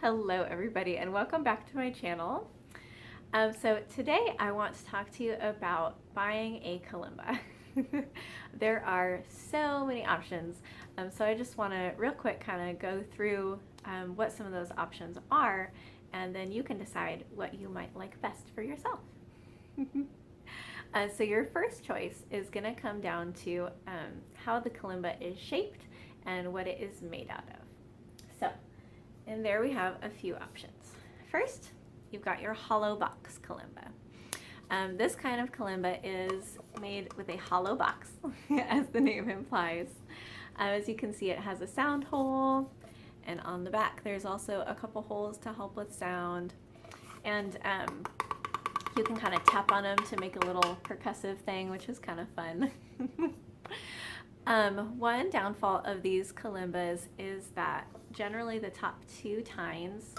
Hello everybody and welcome back to my channel. So today I want to talk to you about buying a kalimba. There are so many options, so I just want to real quick kind of go through what some of those options are, and then you can decide what you might like best for yourself. So your first choice is going to come down to how the kalimba is shaped and what it is made out of. So, and there we have a few options. First, you've got your hollow box kalimba. This kind of kalimba is made with a hollow box, as the name implies. As you can see, it has a sound hole, and on the back there's also a couple holes to help with sound. And you can kind of tap on them to make a little percussive thing, which is kind of fun. One downfall of these kalimbas is that generally the top two tines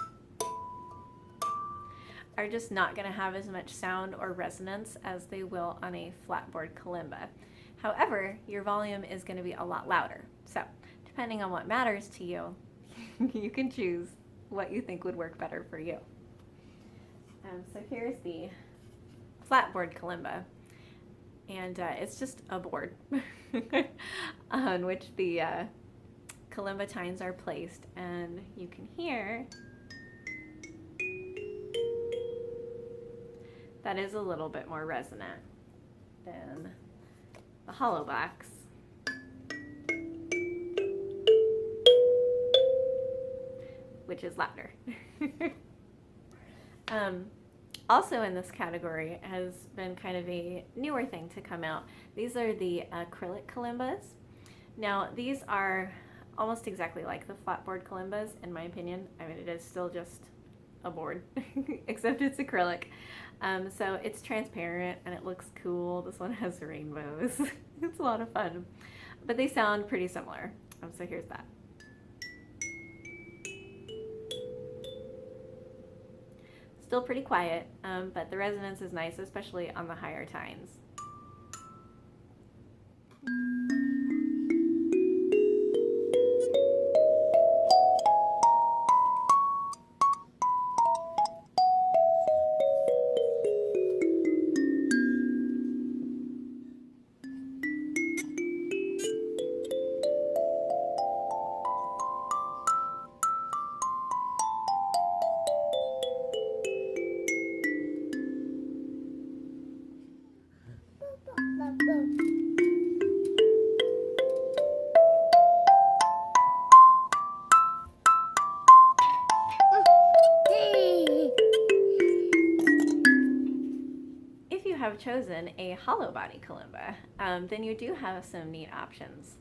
are just not going to have as much sound or resonance as they will on a flatboard kalimba. However, your volume is going to be a lot louder. So, depending on what matters to you, you can choose what you think would work better for you. So here's the flatboard kalimba. And it's just a board on which the kalimba tines are placed, and you can hear that is a little bit more resonant than the hollow box. Which is louder. Also in this category has been kind of a newer thing to come out. These are the acrylic kalimbas. Now these are almost exactly like the flatboard kalimbas in my opinion. I mean, it is still just a board, except it's acrylic. So it's transparent and it looks cool. This one has rainbows. It's a lot of fun. But they sound pretty similar. So here's that. Still pretty quiet, but the resonance is nice, especially on the higher tines. If you have chosen a hollow body kalimba, then you do have some neat options.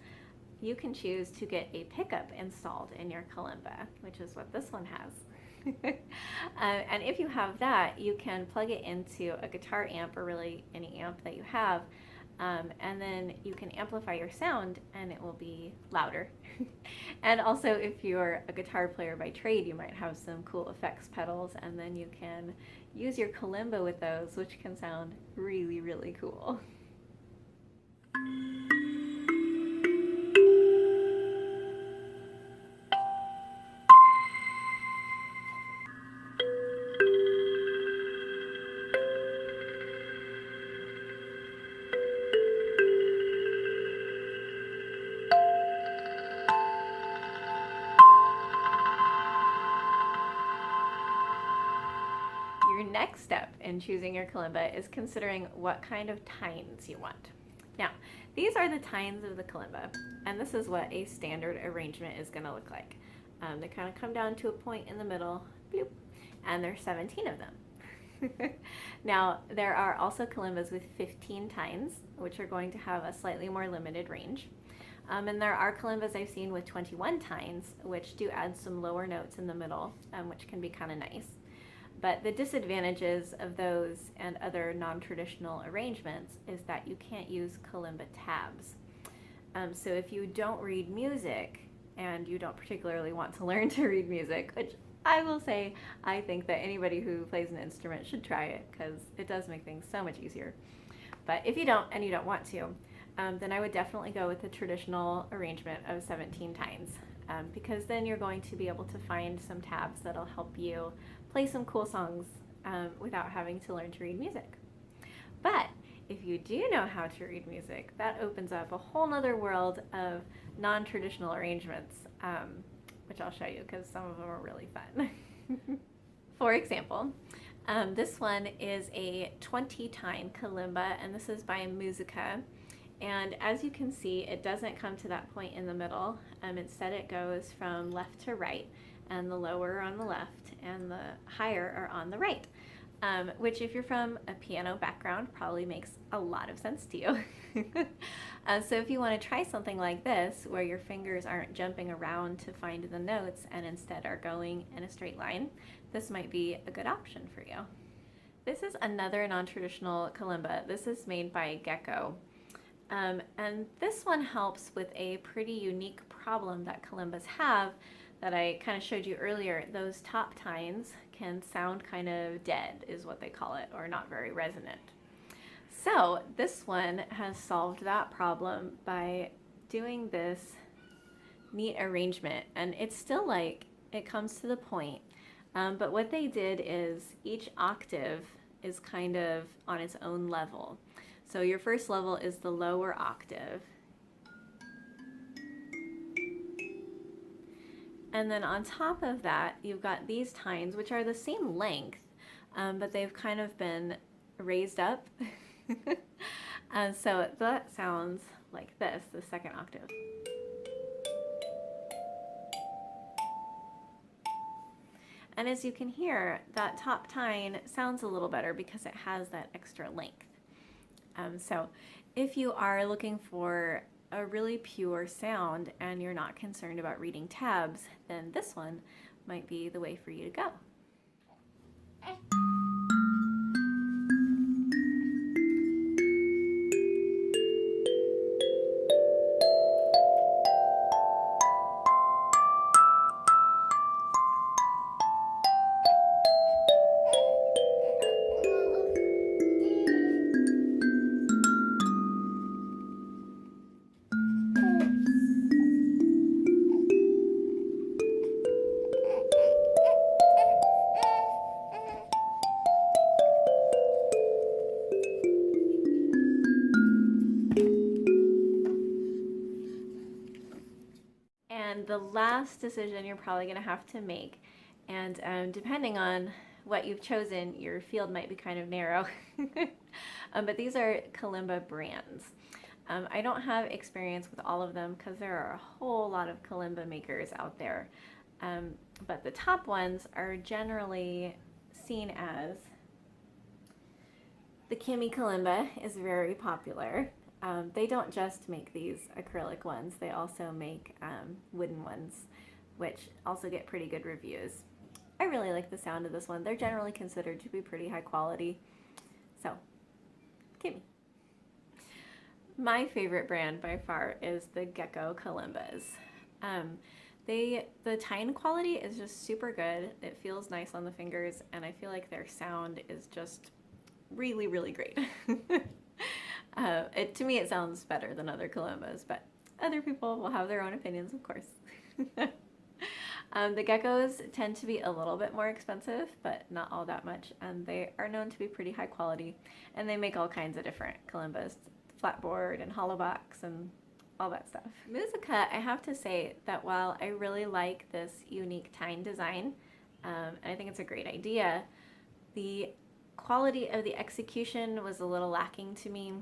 You can choose to get a pickup installed in your kalimba, which is what this one has. And if you have that, you can plug it into a guitar amp, or really any amp that you have, and then you can amplify your sound and it will be louder. And also, if you're a guitar player by trade, you might have some cool effects pedals, and then you can use your kalimba with those, which can sound really, really cool. Your next step in choosing your kalimba is considering what kind of tines you want. Now, these are the tines of the kalimba, and this is what a standard arrangement is going to look like. They kind of come down to a point in the middle, bloop, and there's 17 of them. Now, there are also kalimbas with 15 tines, which are going to have a slightly more limited range. And there are kalimbas I've seen with 21 tines, which do add some lower notes in the middle, which can be kind of nice. But the disadvantages of those and other non-traditional arrangements is that you can't use kalimba tabs. So if you don't read music, and you don't particularly want to learn to read music, which I will say, I think that anybody who plays an instrument should try it, because it does make things so much easier. But if you don't, and you don't want to, then I would definitely go with the traditional arrangement of 17 tines. because then you're going to be able to find some tabs that'll help you play some cool songs without having to learn to read music. But if you do know how to read music, that opens up a whole nother world of non-traditional arrangements, which I'll show you because some of them are really fun. For example, this one is a 20-tine kalimba, and this is by Musica. And as you can see, it doesn't come to that point in the middle. Instead, it goes from left to right, and the lower are on the left, and the higher are on the right. Which, if you're from a piano background, probably makes a lot of sense to you. So if you want to try something like this, where your fingers aren't jumping around to find the notes and instead are going in a straight line, this might be a good option for you. This is another non-traditional kalimba. This is made by Gecko. And this one helps with a pretty unique problem that kalimbas have that I kind of showed you earlier. Those top tines can sound kind of dead, is what they call it, or not very resonant. So this one has solved that problem by doing this neat arrangement, and it's still like, it comes to the point, but what they did is each octave is kind of on its own level. So your first level is the lower octave. And then on top of that, you've got these tines, which are the same length, but they've kind of been raised up. So that sounds like this, the second octave. And as you can hear, that top tine sounds a little better because it has that extra length. So if you are looking for a really pure sound and you're not concerned about reading tabs, then this one might be the way for you to go. And the last decision you're probably going to have to make, and depending on what you've chosen, your field might be kind of narrow, but these are kalimba brands. I don't have experience with all of them because there are a whole lot of kalimba makers out there, but the top ones are generally seen as the Kimi Kalimba is very popular. They don't just make these acrylic ones, they also make wooden ones, which also get pretty good reviews. I really like the sound of this one. They're generally considered to be pretty high quality. So, Kimi. My favorite brand by far is the Gecko Kalimbas. The tine quality is just super good. It feels nice on the fingers, and I feel like their sound is just really, really great. To me, it sounds better than other kalimbas, but other people will have their own opinions, of course. The geckos tend to be a little bit more expensive, but not all that much, and they are known to be pretty high quality, and they make all kinds of different kalimbas, flatboard and hollow box and all that stuff. Musica, I have to say that while I really like this unique tine design, and I think it's a great idea, the quality of the execution was a little lacking to me.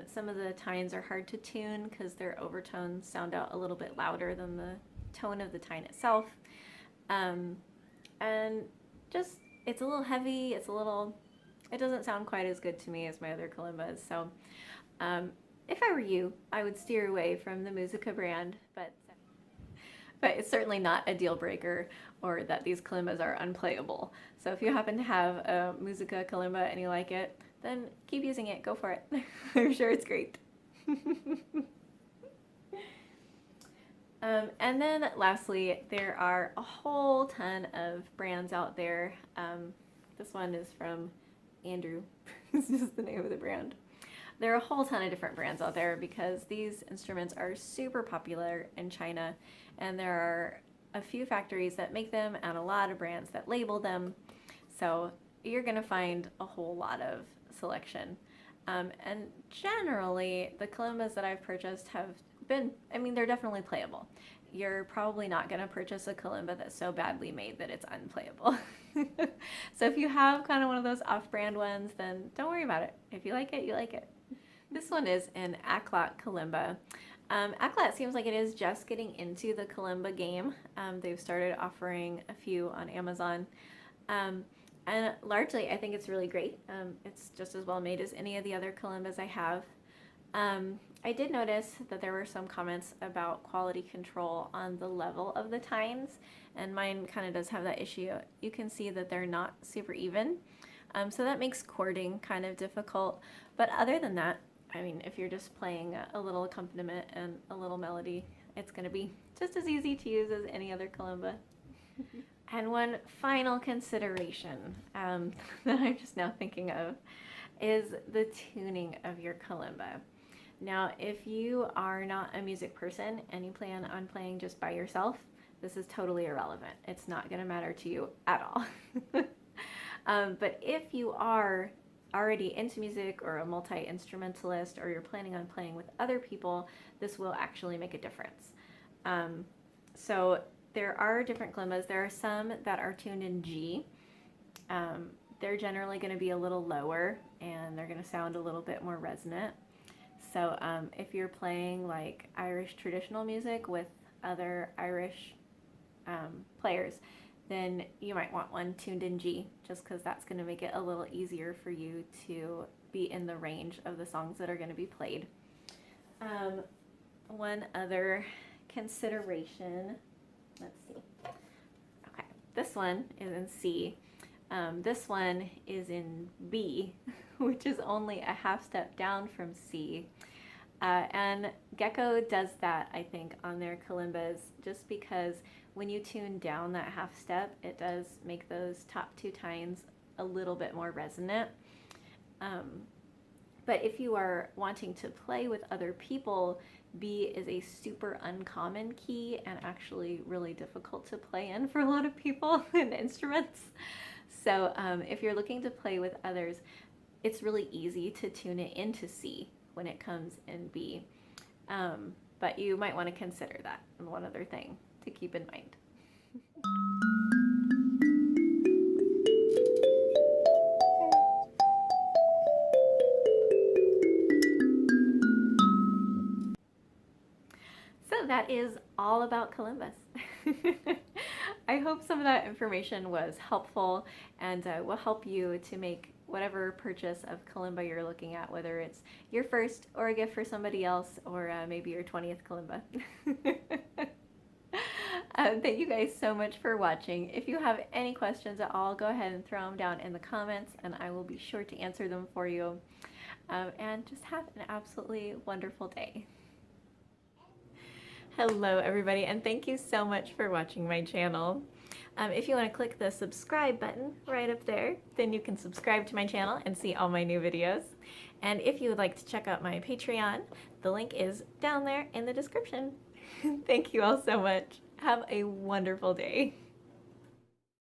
Some of the tines are hard to tune because their overtones sound out a little bit louder than the tone of the tine itself. And just, it's a little heavy, it doesn't sound quite as good to me as my other kalimbas. So if I were you, I would steer away from the Musica brand, but it's certainly not a deal breaker or that these kalimbas are unplayable. So if you happen to have a Musica kalimba and you like it, then keep using it, go for it. I'm sure it's great. And then lastly, there are a whole ton of brands out there. This one is from Andrew. This is the name of the brand. There are a whole ton of different brands out there because these instruments are super popular in China, and there are a few factories that make them and a lot of brands that label them. So you're gonna find a whole lot of selection. And generally, the Kalimbas that I've purchased have been, I mean, they're definitely playable. You're probably not going to purchase a kalimba that's so badly made that it's unplayable. So if you have kind of one of those off-brand ones, then don't worry about it. If you like it, you like it. This one is an Aklat kalimba. Aklat seems like it is just getting into the kalimba game. They've started offering a few on Amazon. And largely, I think it's really great. It's just as well made as any of the other kalimbas I have. I did notice that there were some comments about quality control on the level of the tines, and mine kind of does have that issue. You can see that they're not super even, so that makes chording kind of difficult. But other than that, I mean, if you're just playing a little accompaniment and a little melody, it's going to be just as easy to use as any other kalimba. And one final consideration that I'm just now thinking of is the tuning of your kalimba. Now, if you are not a music person and you plan on playing just by yourself, this is totally irrelevant. It's not going to matter to you at all. But if you are already into music or a multi-instrumentalist, or you're planning on playing with other people, this will actually make a difference. So there are different kalimbas. There are some that are tuned in G. They're generally going to be a little lower and they're going to sound a little bit more resonant. So if you're playing like Irish traditional music with other Irish players, then you might want one tuned in G, just because that's going to make it a little easier for you to be in the range of the songs that are going to be played. One other consideration, let's see. Okay, this one is in C. This one is in B, which is only a half step down from C. And Gecko does that, I think, on their kalimbas, just because when you tune down that half step, it does make those top two tines a little bit more resonant. But if you are wanting to play with other people, B is a super uncommon key and actually really difficult to play in for a lot of people and instruments. So if you're looking to play with others, it's really easy to tune it into C when it comes in B. But you might want to consider that. And one other thing to keep in mind. So that is all about kalimbas. I hope some of that information was helpful and will help you to make whatever purchase of kalimba you're looking at, whether it's your first or a gift for somebody else, or maybe your 20th kalimba. Thank you guys so much for watching. If you have any questions at all, go ahead and throw them down in the comments and I will be sure to answer them for you. And just have an absolutely wonderful day. Hello everybody, and thank you so much for watching my channel. If you want to click the subscribe button right up there, then you can subscribe to my channel and see all my new videos. And if you would like to check out my Patreon, the link is down there in the description. Thank you all so much. Have a wonderful day.